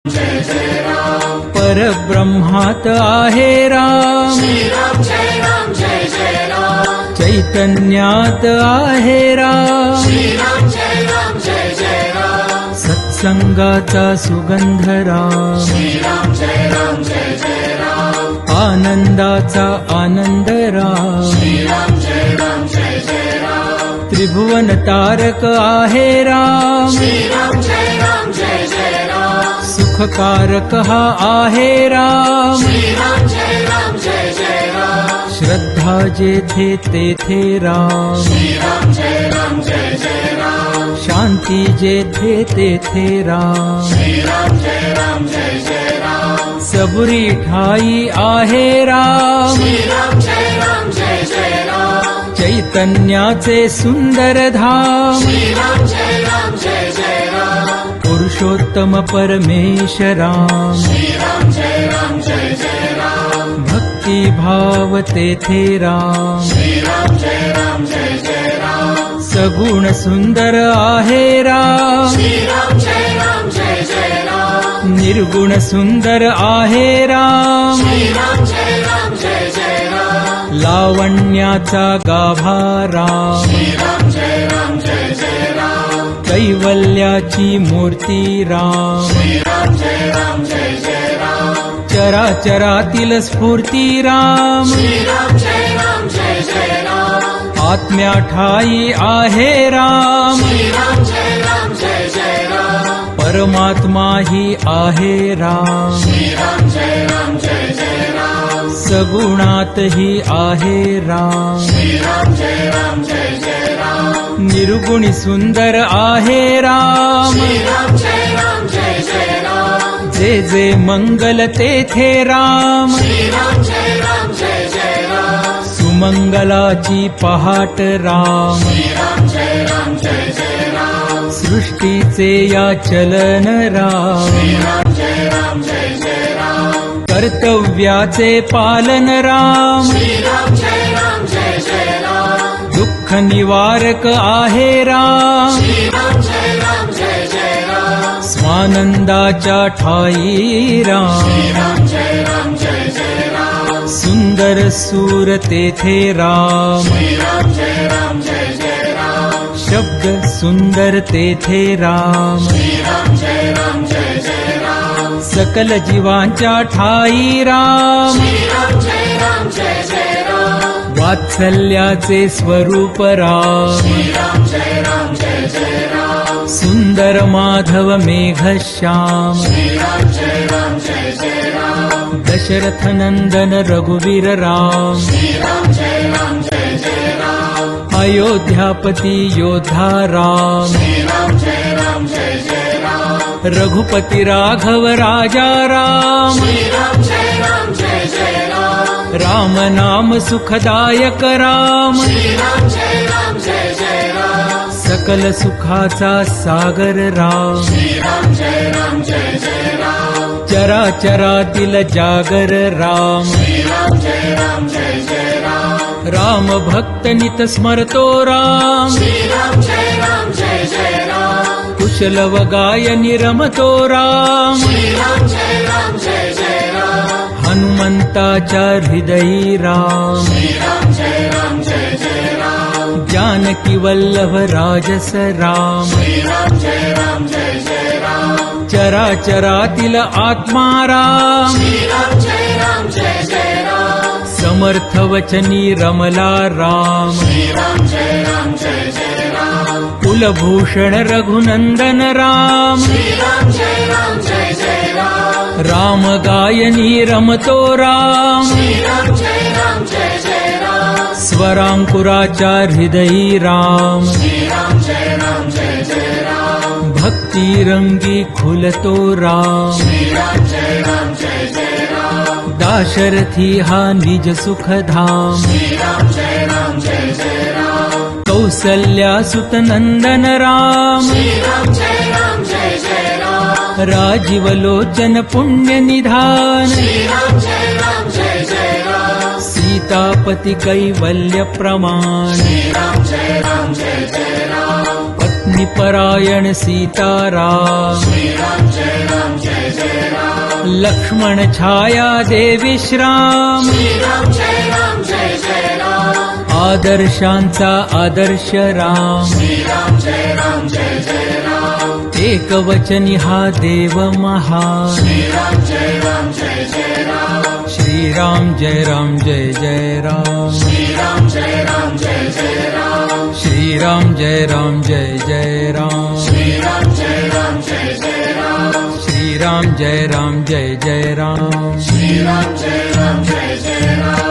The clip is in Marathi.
जय जय राम परब्रह्मात आहे राम श्री राम जय जय राम चैतन्यात आहे राम जय जय राम सत्संगाचा सुगंध राम श्री राम जय जय राम आनंदाचा आनंद राम श्री राम जय जय राम त्रिभुवन तारक आहे राम श्री राम जय जय राम सुखकारक हा आहे राम श्री राम जय जय राम श्रद्धा जेथे तेथे राम श्री राम जय जय राम शांती जेथे तेथे राम श्री राम जय जय राम सबुरी ठाई आहे राम श्री राम जय जय राम चैतन्याचे सुंदर धाम श्री राम जय जय राम पुरुषोत्तम परमेश राम श्री राम जय जय राम भक्ती भाव तेथे राम श्री राम जय जय राम सगुण सुंदर आहे राम श्री राम जय जय राम निर्गुण सुंदर आहे राम श्री राम जय जय राम लावण्याचा गाभा राम श्री राम जय जय राम कैवल्याची मूर्ती राम श्री राम जय जय राम चराचरातील स्फूर्ती राम श्री राम जय जय राम आत्म्या ठाई आहे राम श्री राम जय जय राम परमात्मा ही आहे राम श्री राम जय जय राम सगुणात ही आहे राम श्री राम जय जय राम निर्गुणी सुंदर आहे राम श्री राम जय जय राम जे जे मंगल तेथे राम श्री राम जय जय राम सुमंगलाची पहाट राम श्री राम जय जय राम सृष्टीचे या चलन राम श्री राम जय जय राम कर्तव्याचे पालन राम श्री राम जय जय राम दुःख निवारक आहे राम श्री राम जय जय राम स्वानंदाच्या ठाई राम श्री राम जय जय राम सुंदर सूर तेथे राम श्री राम जय जय राम शब्द सुंदर तेथे राम श्री राम जय जय राम सकल जीवांच्या ठाई राम श्री राम जय जय राम वात्सल्याचे स्वरूप राम श्री राम जय जय राम सुंदर माधव मेघश्याम श्री राम जय जय राम दशरथ नंदन रघुवीर राम श्री राम जय जय राम अयोध्यापती योद्धा राम श्री राम जय जय राम रघुपती राघव राजा राम श्री राम जय जय राम राम नाम सुखदायक राम श्री राम जय जय राम सकल सुखाचा सागर राम श्री राम जय जय राम चराचरातील जागर राम श्री राम जय जय राम राम भक्त नित स्मरतो राम श्री राम जय जय राम कुशल व गायनी रमतो राम श्री राम जय जय राम हनुमंताच्या हृदयी राम श्री राम जय जय राम जानकी वल्लभ राजस राम श्री राम जय जय राम चराचरातील आत्मा राम श्री राम जय जय राम समर्थ वचनी रमला राम श्री राम जय जय राम कुलभूषण रघुनंदन राम श्री राम जय जय राम राम गायनी रमतो राम श्री राम जय जय राम स्वरांकुराच्या हृदयी राम श्री राम जय जय राम भक्ती रंगी खुलतो राम श्री राम जय जय राम दाशरथी हा निज सुखधाम श्री राम जय जय राम कौसल्या सुत नंदन राम श्री राम जय जय राम राजीवलोचन पुण्य निधान श्री राम जय जय राम सीतापती कैवल्य प्रमाण श्री राम जय जय राम पत्नी परायण सीताराम श्री राम जय जय राम लक्ष्मण छाया दे विश्राम श्री राम जय राम आदर्शांचा आदर्श राम श्री राम जय राम एकवचनी हा देव महान श्री राम जय राम श्रीराम जय राम जय राम श्री राम जय राम राम श्रीराम जय राम जय राम श्री राम जय राम श्रीराम जय राम जय राम श्री राम जय राम जय राम